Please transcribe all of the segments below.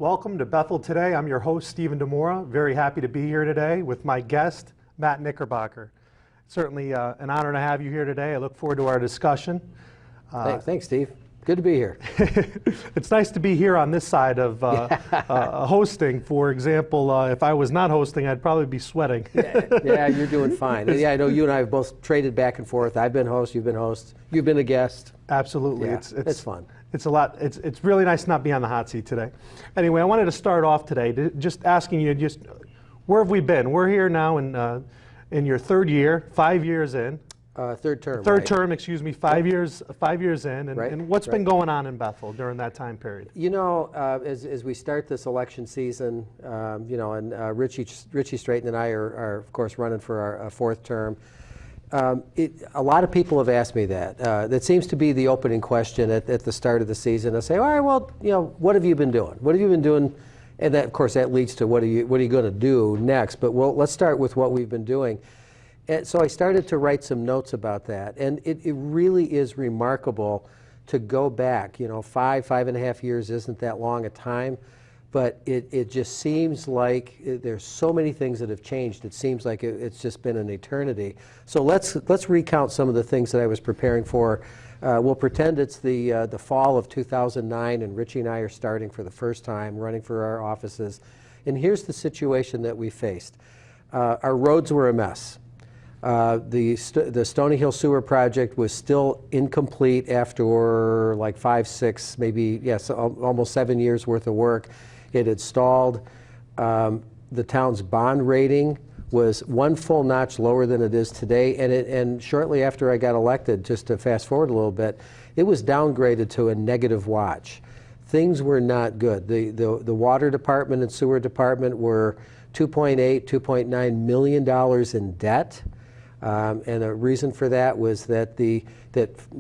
Welcome to Bethel Today. I'm your host, Stephen DeMoura. Very happy to be here today with my guest, Matt Knickerbocker. Certainly an honor to have you here today. I look forward to our discussion. Thanks, Steve. Good to be here. It's nice to be here on this side of hosting. For example, if I was not hosting, I'd probably be sweating. Yeah, you're doing fine. Yeah, I know you and I have both traded back and forth. I've been host, you've been host, you've been a guest. Absolutely. Yeah, it's fun. It's a lot. It's really nice to not be on the hot seat today. Anyway, I wanted to start off today just asking you, where have we been? We're here now in your third year, 5 years in. Third term. Third term, excuse me. 5 years in, and what's been going on in Bethel during that time period? You know, as we start this election season, and Richie Straighten and I are of course running for our fourth term. A lot of people have asked me that. That seems to be the opening question at the start of the season. I say, all right, well, what have you been doing? What have you been doing? And that, of course, that leads to what are you going to do next? But let's start with what we've been doing. And so I started to write some notes about that, and it really is remarkable to go back. 5.5 years isn't that long a time, but it just seems like there's so many things that have changed. It seems like it's just been an eternity. So let's recount some of the things that I was preparing for. We'll pretend it's the fall of 2009, and Richie and I are starting for the first time, running for our offices. And here's the situation that we faced. Our roads were a mess. The Stony Hill Sewer Project was still incomplete after like 5, 6, maybe, yes, almost 7 years worth of work. It had stalled. The town's bond rating was one full notch lower than it is today, and shortly after I got elected, just to fast forward a little bit, it was downgraded to a negative watch. Things were not good. The water department and sewer department were $2.9 million in debt. And the reason for that was that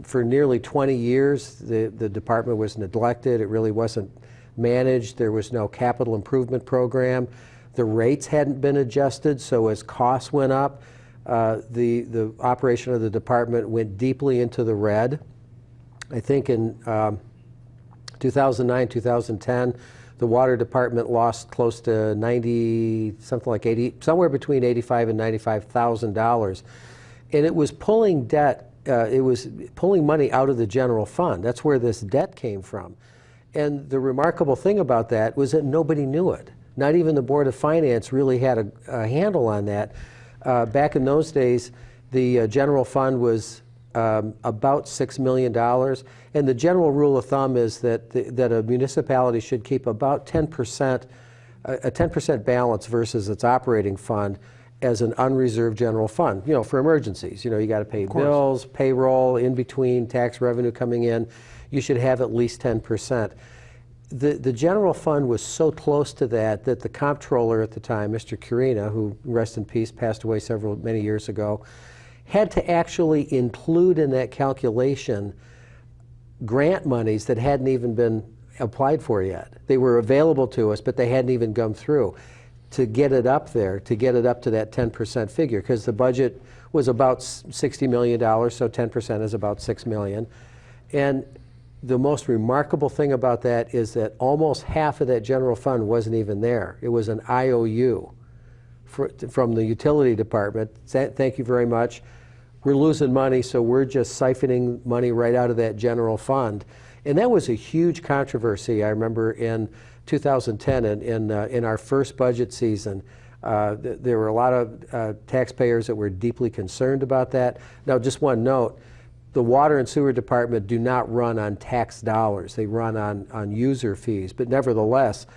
for nearly 20 years, the department was neglected. It really wasn't managed. There was no capital improvement program. The rates hadn't been adjusted, so as costs went up, the operation of the department went deeply into the red. I think in 2009, 2010, the water department lost close to 90, something like 80, somewhere between $85,000 and $95,000. And it was pulling debt, it was pulling money out of the general fund. That's where this debt came from. And the remarkable thing about that was that nobody knew it. Not even the Board of Finance really had a handle on that. Back in those days, the general fund was about $6 million. And the general rule of thumb is that a municipality should keep about 10%, a 10% balance versus its operating fund as an unreserved general fund, for emergencies. You got to pay bills, payroll, in between, tax revenue coming in. You should have at least 10%. The general fund was so close to that the comptroller at the time, Mr. Curina, who, rest in peace, passed away many years ago, had to actually include in that calculation grant monies that hadn't even been applied for yet. They were available to us, but they hadn't even come through to get it up there, to get it up to that 10% figure, because the budget was about $60 million, so 10% is about $6 million. And the most remarkable thing about that is that almost half of that general fund wasn't even there. It was an IOU from the utility department. Thank you very much. We're losing money, so we're just siphoning money right out of that general fund. And that was a huge controversy. I remember in 2010, in our first budget season, there were a lot of taxpayers that were deeply concerned about that. Now, just one note, the water and sewer department do not run on tax dollars. They run on user fees. But nevertheless,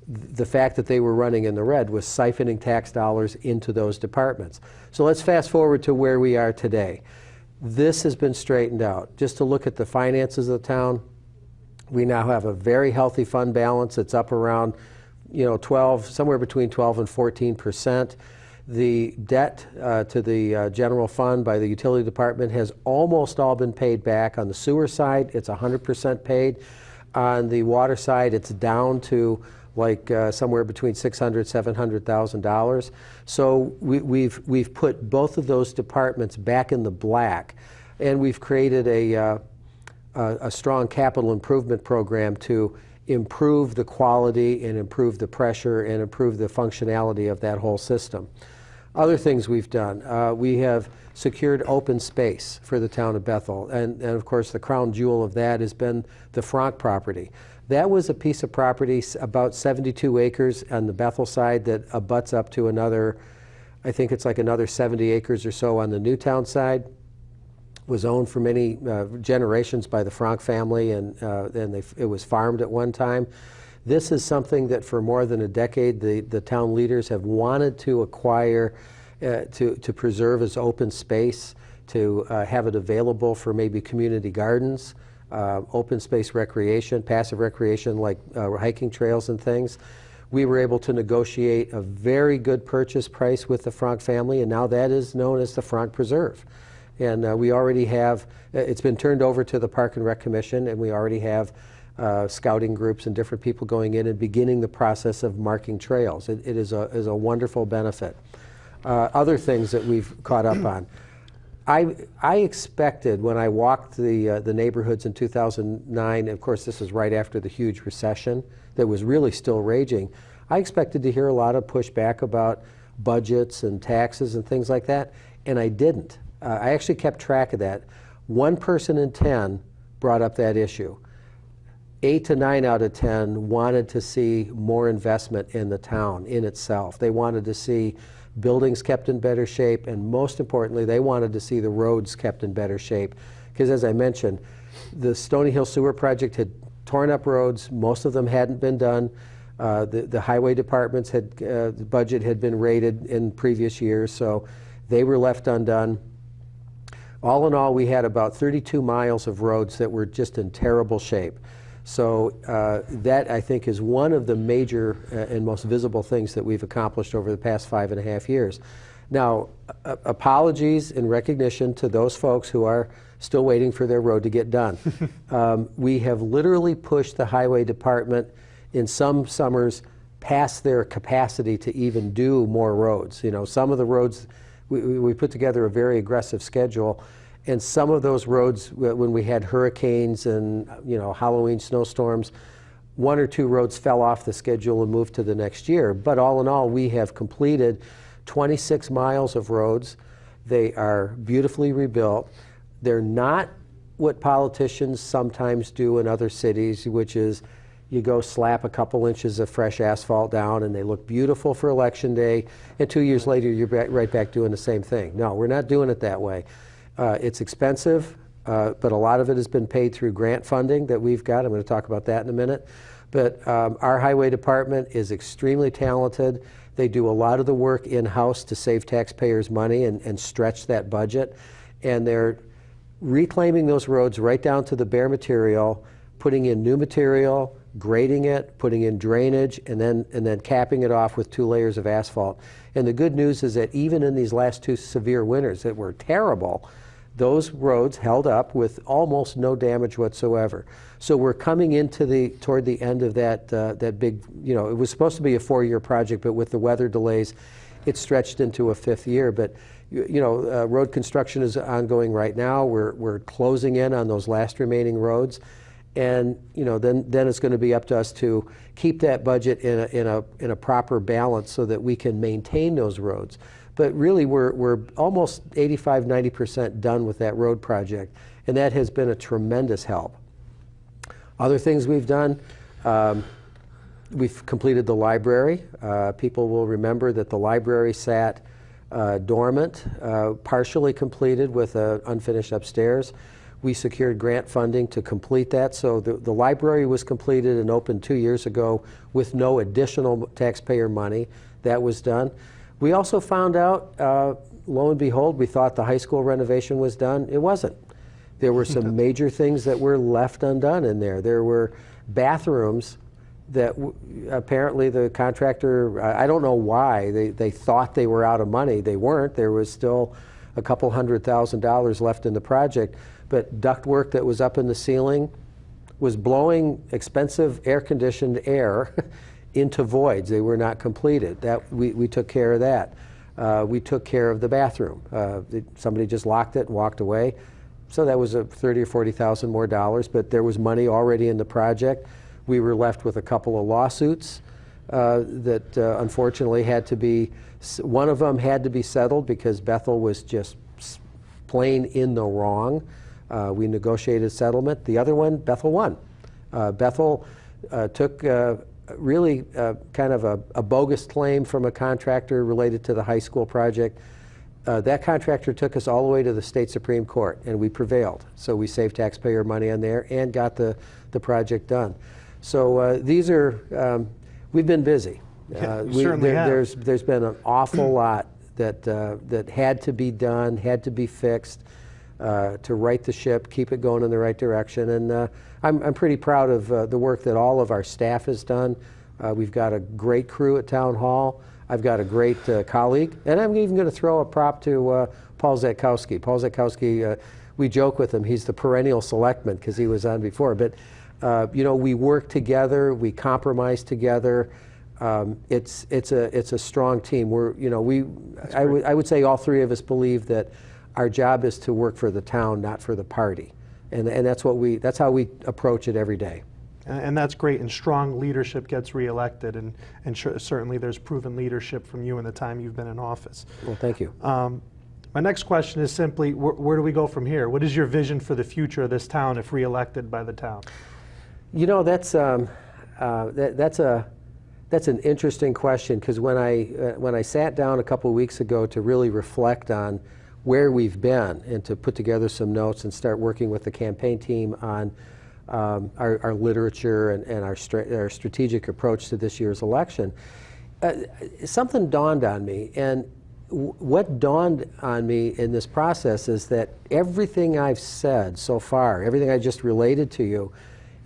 the fact that they were running in the red was siphoning tax dollars into those departments. So let's fast forward to where we are today. This has been straightened out. Just to look at the finances of the town, we now have a very healthy fund balance. It's up around, 12, somewhere between 12 and 14%. The debt to the general fund by the utility department has almost all been paid back. On the sewer side, it's 100% paid. On the water side, it's down to like somewhere between $600,000, $700,000. So we've put both of those departments back in the black, and we've created a strong capital improvement program to improve the quality and improve the pressure and improve the functionality of that whole system. Other things we've done, we have secured open space for the town of Bethel, and of course the crown jewel of that has been the Franck property. That was a piece of property about 72 acres on the Bethel side that abuts up to another, I think it's like another 70 acres or so on the Newtown side. Was owned for many generations by the Franck family, and it was farmed at one time. This is something that for more than a decade the town leaders have wanted to acquire to preserve as open space, to have it available for maybe community gardens, open space recreation, passive recreation like hiking trails and things. We were able to negotiate a very good purchase price with the Franck family, and now that is known as the Franck Preserve. And we already have, it's been turned over to the Park and Rec Commission, and we already have scouting groups and different people going in and beginning the process of marking trails. It is a wonderful benefit. Other things that we've caught up on. I expected when I walked the neighborhoods in 2009, of course this was right after the huge recession that was really still raging, I expected to hear a lot of pushback about budgets and taxes and things like that, and I didn't. I actually kept track of that. 1 person in 10 brought up that issue. 8 to 9 out of 10 wanted to see more investment in the town, in itself. They wanted to see buildings kept in better shape, and most importantly, they wanted to see the roads kept in better shape. Because as I mentioned, the Stony Hill Sewer Project had torn up roads. Most of them hadn't been done. The highway departments the budget had been raided in previous years, so they were left undone. All in all, we had about 32 miles of roads that were just in terrible shape. So that, I think, is one of the major and most visible things that we've accomplished over the past 5.5 years. Now, apologies and recognition to those folks who are still waiting for their road to get done. We have literally pushed the highway department in some summers past their capacity to even do more roads. You know, some of the roads, we put together a very aggressive schedule, and some of those roads, when we had hurricanes and Halloween snowstorms, 1 or 2 roads fell off the schedule and moved to the next year. But all in all, we have completed 26 miles of roads. They are beautifully rebuilt. They're not what politicians sometimes do in other cities, which is you go slap a couple inches of fresh asphalt down and they look beautiful for election day, and 2 years later you're right back doing the same thing. No, we're not doing it that way. It's expensive, but a lot of it has been paid through grant funding that we've got. I'm going to talk about that in a minute. But our highway department is extremely talented. They do a lot of the work in-house to save taxpayers money and stretch that budget. And they're reclaiming those roads right down to the bare material, putting in new material, grading it, putting in drainage, and then capping it off with 2 layers of asphalt. And the good news is that even in these last 2 severe winters that were terrible, those roads held up with almost no damage whatsoever. So we're coming into toward the end of that big, it was supposed to be a 4-year project, but with the weather delays, it stretched into a 5th year. But road construction is ongoing right now. We're closing in on those last remaining roads. And then it's going to be up to us to keep that budget in a proper balance so that we can maintain those roads. But really, we're almost 85–90% done with that road project, and that has been a tremendous help. Other things we've done, we've completed the library. People will remember that the library sat dormant, partially completed with unfinished upstairs. We secured grant funding to complete that, so the library was completed and opened 2 years ago with no additional taxpayer money. That was done. We also found out, lo and behold, we thought the high school renovation was done. It wasn't. There were some major things that were left undone in there. There were bathrooms that apparently the contractor, I don't know why, they thought they were out of money. They weren't. There was still a couple $100,000 left in the project. But ductwork that was up in the ceiling was blowing expensive air-conditioned air into voids. They were not completed. We took care of that. We took care of the bathroom. Somebody just locked it and walked away. So that was $30,000 or $40,000 more, but there was money already in the project. We were left with a couple of lawsuits that unfortunately had to be, one of them had to be settled because Bethel was just plain in the wrong. We negotiated settlement. The other one, Bethel won. Bethel took really kind of a bogus claim from a contractor related to the high school project. That contractor took us all the way to the state Supreme Court, and we prevailed. So we saved taxpayer money on there and got the project done. So these are, we've been busy. Certainly have. There's been an awful lot that had to be done, had to be fixed to right the ship, keep it going in the right direction. And I'm pretty proud of the work that all of our staff has done. We've got a great crew at Town Hall. I've got a great colleague, and I'm even going to throw a prop to Paul Zatkowski. Paul Zatkowski, we joke with him, he's the perennial selectman because he was on before, but you know, we work together, we compromise together. It's a strong team. I would say all three of us believe that our job is to work for the town, not for the party, and that's how we approach it every day. And that's great, and strong leadership gets reelected, and certainly there's proven leadership from you in the time you've been in office. Well, thank you. My next question is simply, where do we go from here? What is your vision for the future of this town if reelected by the town? You know, that's an interesting question, because when I sat down a couple of weeks ago to really reflect on where we've been and to put together some notes and start working with the campaign team on our literature and our strategic approach to this year's election, something dawned on me. And what dawned on me in this process is that everything I've said so far, everything I just related to you,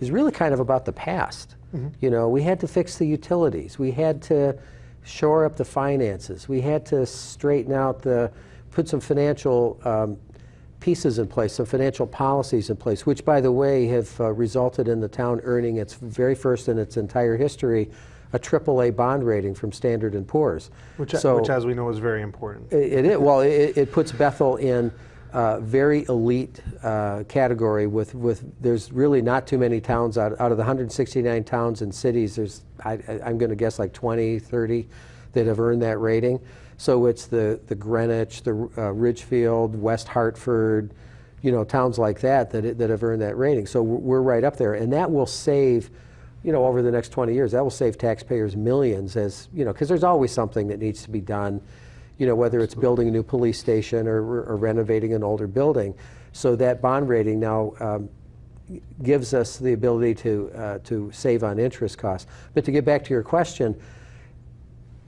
is really kind of about the past. Mm-hmm. You know, we had to fix the utilities. We had to shore up the finances. We had to straighten out put some financial pieces in place, some financial policies in place, which, by the way, have resulted in the town earning its very first in its entire history a AAA bond rating from Standard & Poor's. Which, as we know, is very important. It is. Well, it puts Bethel in very elite category with there's really not too many towns out of the 169 towns and cities, there's I'm going to guess like 20, 30 that have earned that rating. So it's the Greenwich, the Ridgefield, West Hartford, you know, towns like that have earned that rating. So we're right up there, and that will save, you know, over the next 20 years, that will save taxpayers millions, as you know, because there's always something that needs to be done, you know, whether it's building a new police station or renovating an older building. So that bond rating now gives us the ability to save on interest costs. But to get back to your question,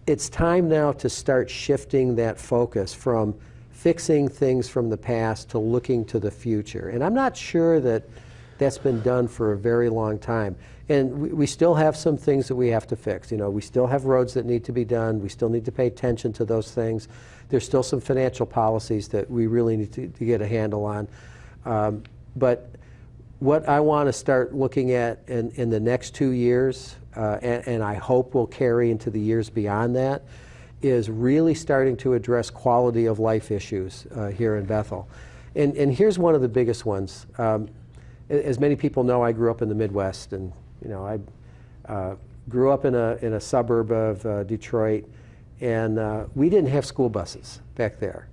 it's time now to start shifting that focus from fixing things from the past to looking to the future. And I'm not sure that that's been done for a very long time. And we still have some things that we have to fix. You know, we still have roads that need to be done. We still need to pay attention to those things. There's still some financial policies that we really need to get a handle on. But what I want to start looking at in the next 2 years, and I hope will carry into the years beyond that, is really starting to address quality of life issues here in Bethel. And here's one of the biggest ones. As many people know, I grew up in the Midwest, and you know, I grew up in a suburb of Detroit, and we didn't have school buses back there.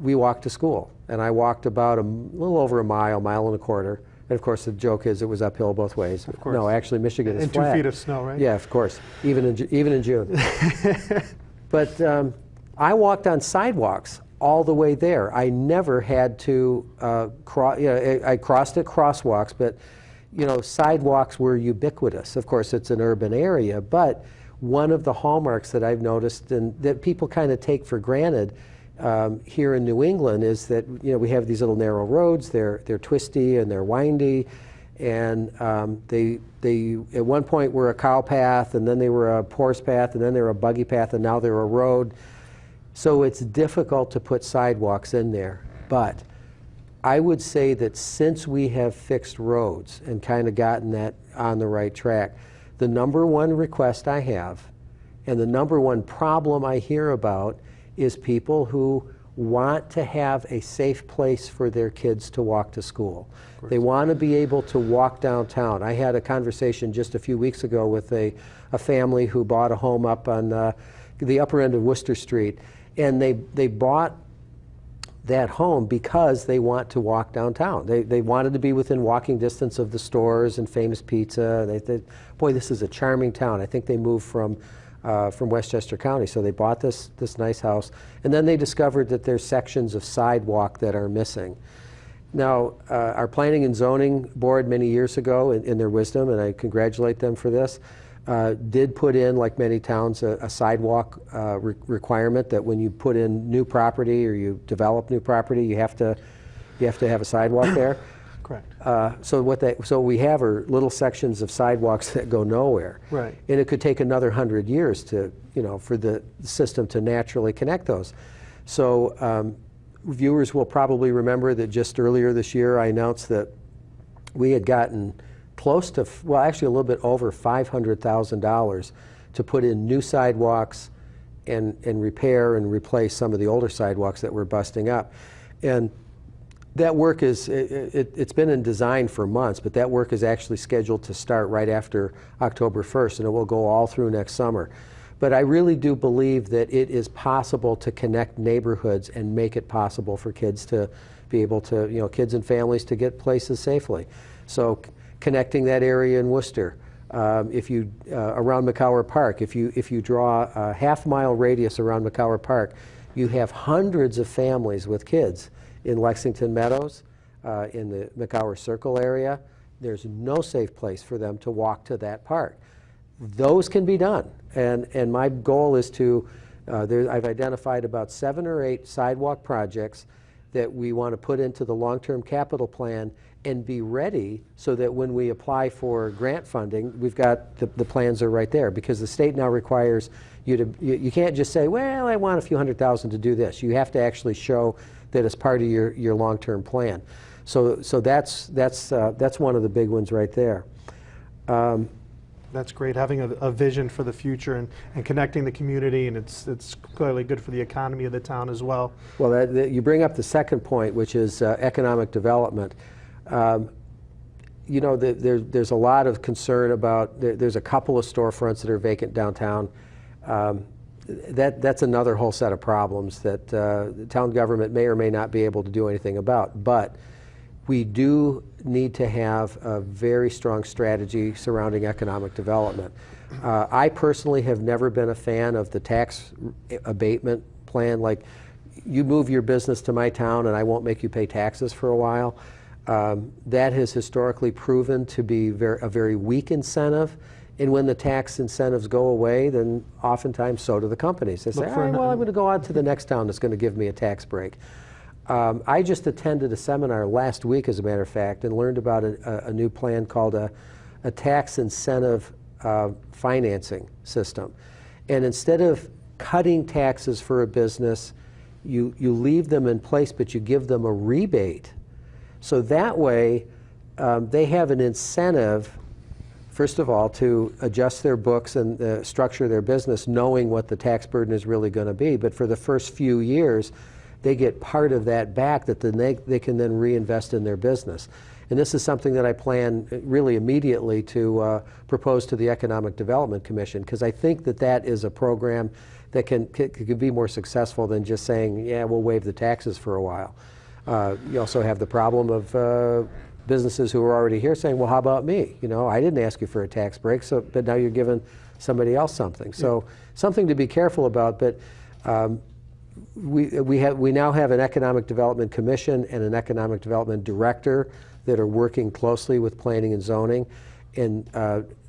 We walked to school, and I walked about a little over a mile and a quarter. And of course, the joke is it was uphill both ways. Of course. No, actually, Michigan is and flat. 2 feet of snow, right? Yeah, of course, even in June. But I walked on sidewalks all the way there. I never had to cross. You know, I crossed at crosswalks, but you know, sidewalks were ubiquitous. Of course, it's an urban area, but one of the hallmarks that I've noticed and that people kind of take for granted here in New England is that, you know, we have these little narrow roads. They're twisty and they're windy, and they at one point were a cow path, and then they were a horse path, and then they were a buggy path, and now they're a road. So it's difficult to put sidewalks in there. But I would say that since we have fixed roads and kind of gotten that on the right track, the number one request I have and the number one problem I hear about is people who want to have a safe place for their kids to walk to school. They want to be able to walk downtown. I had a conversation just a few weeks ago with a family who bought a home up on the upper end of Worcester Street, and they bought that home because they want to walk downtown. They wanted to be within walking distance of the stores and Famous Pizza. Boy, this is a charming town. I think they moved from Westchester County, so they bought this nice house, and then they discovered that there's sections of sidewalk that are missing. Now, our Planning and Zoning Board many years ago, in their wisdom, and I congratulate them for this, did put in, like many towns, a sidewalk requirement that when you put in new property or you develop new property, you have to have a sidewalk there. Correct. So we have are little sections of sidewalks that go nowhere. Right. And it could take another 100 years to, for the system to naturally connect those. So viewers will probably remember that just earlier this year I announced that we had gotten close to, well, actually a little bit over $500,000 to put in new sidewalks and repair and replace some of the older sidewalks that were busting up. And that work is, it's been in design for months, but that work is actually scheduled to start right after October 1st, and it will go all through next summer. But I really do believe that it is possible to connect neighborhoods and make it possible for kids to be able to, kids and families to get places safely. So connecting that area in Worcester, if you around McCower Park, if you draw a half-mile radius around McCower Park, you have hundreds of families with kids in Lexington Meadows, in the McCower Circle area. There's no safe place for them to walk to that park. Those can be done, and my goal is to, I've identified about 7 or 8 sidewalk projects that we want to put into the long-term capital plan and be ready so that when we apply for grant funding, we've got the plans are right there, because the state now requires you to, you can't just say, well, I want a few $100,000 to do this. You have to actually show that it's part of your long-term plan. So that's one of the big ones right there. That's great, having a vision for the future and connecting the community, and it's clearly good for the economy of the town as well. Well, you bring up the second point, which is economic development. There's a lot of concern about, there's a couple of storefronts that are vacant downtown. That's another whole set of problems that the town government may or may not be able to do anything about. But we do need to have a very strong strategy surrounding economic development. I personally have never been a fan of the tax abatement plan, like you move your business to my town and I won't make you pay taxes for a while. That has historically proven to be a very weak incentive. And when the tax incentives go away, then oftentimes so do the companies. They say, all right, well, I'm going to go on to the next town that's going to give me a tax break. I just attended a seminar last week, as a matter of fact, and learned about a new plan called a tax incentive financing system. And instead of cutting taxes for a business, you leave them in place, but you give them a rebate. So that way, they have an incentive, first of all, to adjust their books and structure their business knowing what the tax burden is really going to be. But for the first few years, they get part of that back that then they can then reinvest in their business. And this is something that I plan really immediately to propose to the Economic Development Commission, because I think that is a program that can be more successful than just saying, yeah, we'll waive the taxes for a while. You also have the problem of businesses who are already here saying, well, how about me? I didn't ask you for a tax break, but now you're giving somebody else something. So something to be careful about, but we now have an Economic Development Commission and an Economic Development Director that are working closely with Planning and Zoning, and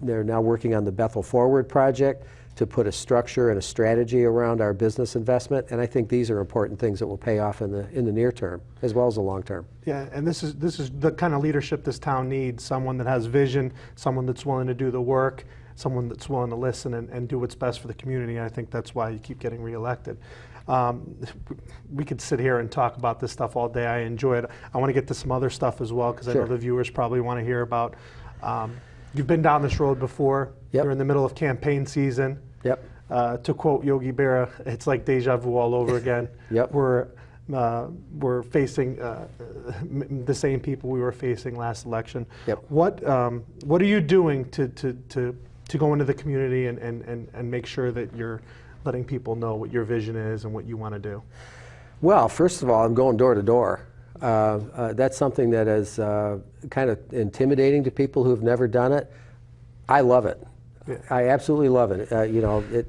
they're now working on the Bethel Forward project to put a structure and a strategy around our business investment, and I think these are important things that will pay off in the near term as well as the long term. Yeah, and this is the kind of leadership this town needs: someone that has vision, someone that's willing to do the work, someone that's willing to listen and do what's best for the community. And I think that's why you keep getting reelected. We could sit here and talk about this stuff all day. I enjoy it. I want to get to some other stuff as well, because I know the viewers probably want to hear about. You've been down this road before. Yep. You're in the middle of campaign season. Yep. To quote Yogi Berra, it's like deja vu all over again. Yep. We're we're facing the same people we were facing last election. Yep. What are you doing to go into the community and make sure that you're letting people know what your vision is and what you want to do? Well, first of all, I'm going door to door. That's something that is kind of intimidating to people who've never done it. I love it. Yeah. I absolutely love it.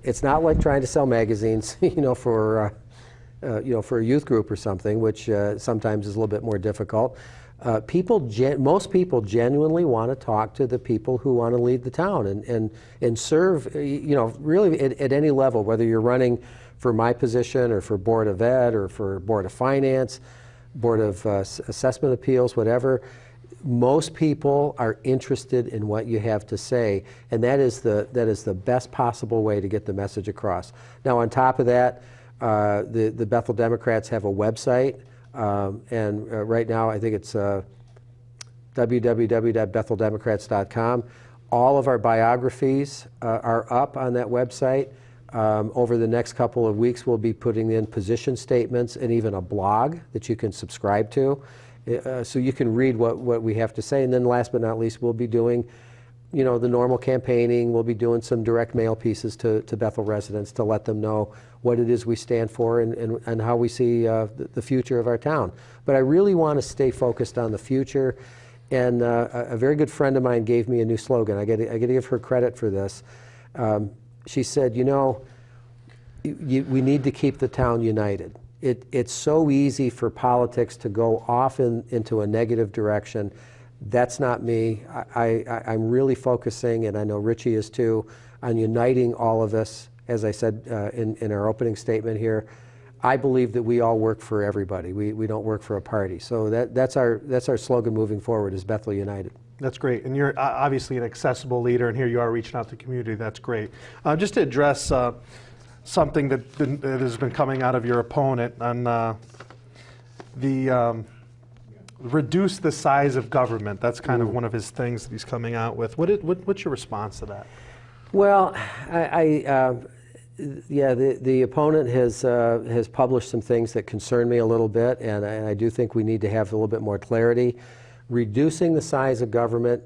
It's not like trying to sell magazines, for a youth group or something, which sometimes is a little bit more difficult. Most people genuinely want to talk to the people who want to lead the town and serve, really at any level, whether you're running for my position or for Board of Ed or for Board of Finance, Board of Assessment Appeals, whatever. Most people are interested in what you have to say, and that is the best possible way to get the message across. Now, on top of that, the Bethel Democrats have a website, and right now I think it's www.betheldemocrats.com. All of our biographies are up on that website. Over the next couple of weeks, we'll be putting in position statements and even a blog that you can subscribe to, so you can read what we have to say. And then last but not least, we'll be doing, the normal campaigning. We'll be doing some direct mail pieces to Bethel residents to let them know what it is we stand for and how we see the future of our town. But I really want to stay focused on the future. And a very good friend of mine gave me a new slogan. I got to give her credit for this. She said, we need to keep the town united. It's so easy for politics to go off into a negative direction. That's not me. I'm really focusing, and I know Richie is too, on uniting all of us. As I said in our opening statement here, I believe that we all work for everybody. We don't work for a party. So that's our slogan moving forward, is Bethel United. That's great, and you're obviously an accessible leader, and here you are reaching out to the community. That's great. Just to address something that has been coming out of your opponent on the reduce the size of government. That's kind of one of his things that he's coming out with. What's your response to that? Well, the opponent has published some things that concern me a little bit, and I do think we need to have a little bit more clarity. Reducing the size of government,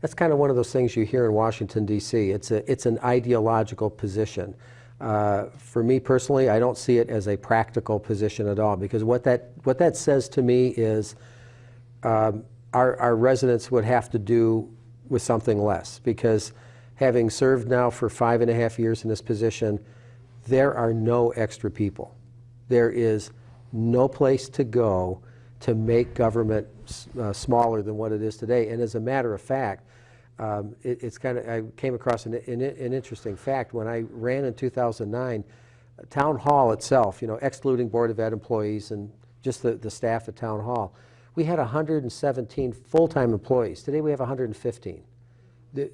that's kind of one of those things you hear in Washington, D.C. It's an ideological position. For me personally, I don't see it as a practical position at all, because what that says to me is our residents would have to do with something less, because having served now for 5.5 years in this position, there are no extra people. There is no place to go to make government smaller than what it is today. And as a matter of fact, it's kind of, I came across an interesting fact. When I ran in 2009, Town Hall itself, excluding Board of Ed employees and just the staff at Town Hall, we had 117 full-time employees. Today we have 115. The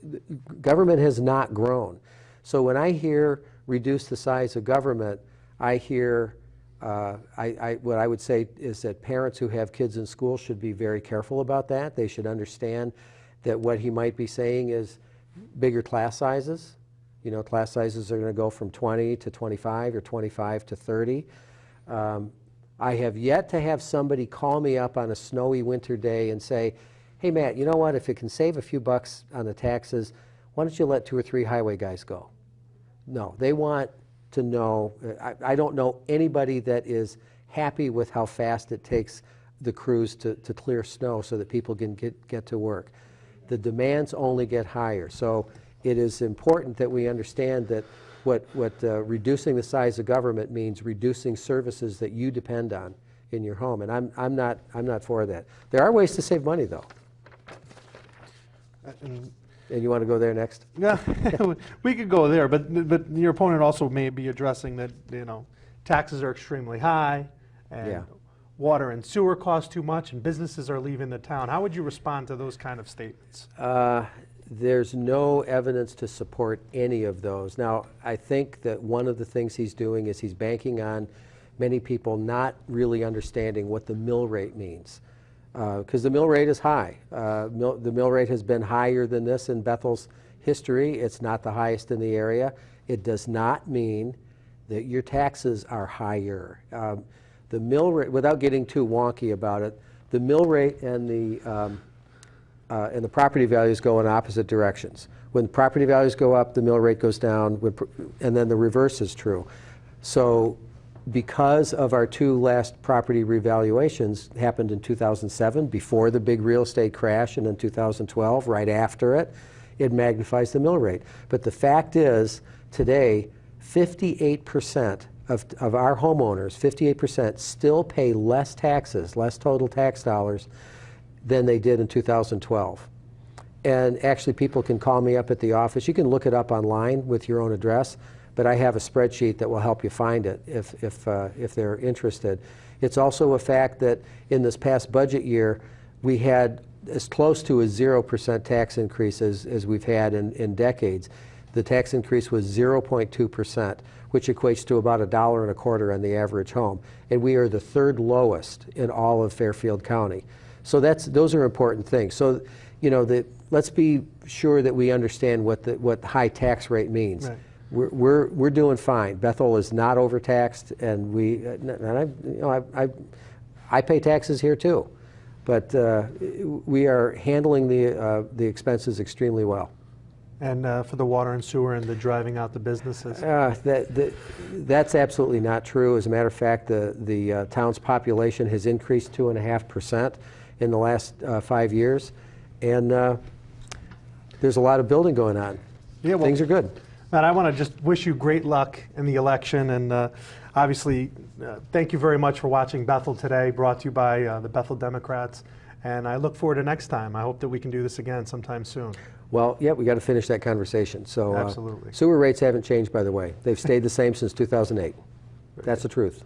government has not grown. So when I hear reduce the size of government, I hear what I would say is that parents who have kids in school should be very careful about that. They should understand that what he might be saying is bigger class sizes. Class sizes are going to go from 20 to 25 or 25 to 30. I have yet to have somebody call me up on a snowy winter day and say, hey, Matt, you know what? If it can save a few bucks on the taxes, why don't you let 2 or 3 highway guys go? No, they want to know. I don't know anybody that is happy with how fast it takes the crews to clear snow so that people can get to work. The demands only get higher. So it is important that we understand that what reducing the size of government means reducing services that you depend on in your home. And I'm not for that. There are ways to save money, though. And you want to go there next? Yeah, we could go there, but your opponent also may be addressing that taxes are extremely high, and water and sewer cost too much, and businesses are leaving the town. How would you respond to those kind of statements? There's no evidence to support any of those. Now, I think that one of the things he's doing is he's banking on many people not really understanding what the mill rate means. Because the mill rate is high. The mill rate has been higher than this in Bethel's history. It's not the highest in the area. It does not mean that your taxes are higher. The mill rate, without getting too wonky about it, the mill rate and the property values go in opposite directions. When property values go up, the mill rate goes down, and then the reverse is true. So because of our two last property revaluations happened in 2007, before the big real estate crash, and in 2012, right after it, it magnifies the mill rate. But the fact is, today, 58% of our homeowners, 58% still pay less taxes, less total tax dollars, than they did in 2012. And actually, people can call me up at the office. You can look it up online with your own address, but I have a spreadsheet that will help you find it if they're interested. It's also a fact that in this past budget year, we had as close to a 0% tax increase as we've had in decades. The tax increase was 0.2%, which equates to about $1.25 on the average home. And we are the third lowest in all of Fairfield County. So those are important things. So, you know, let's be sure that we understand what the high tax rate means. Right. We're doing fine. Bethel is not overtaxed, and I pay taxes here too, but we are handling the expenses extremely well. And for the water and sewer and the driving out the businesses? That's absolutely not true. As a matter of fact, the town's population has increased 2.5% in the last 5 years, and there's a lot of building going on. Yeah, well, things are good. Matt, I want to just wish you great luck in the election, and obviously, thank you very much for watching Bethel Today, brought to you by the Bethel Democrats, and I look forward to next time. I hope that we can do this again sometime soon. Well, yeah, we got to finish that conversation. So, absolutely. Sewer rates haven't changed, by the way. They've stayed the same since 2008. That's the truth.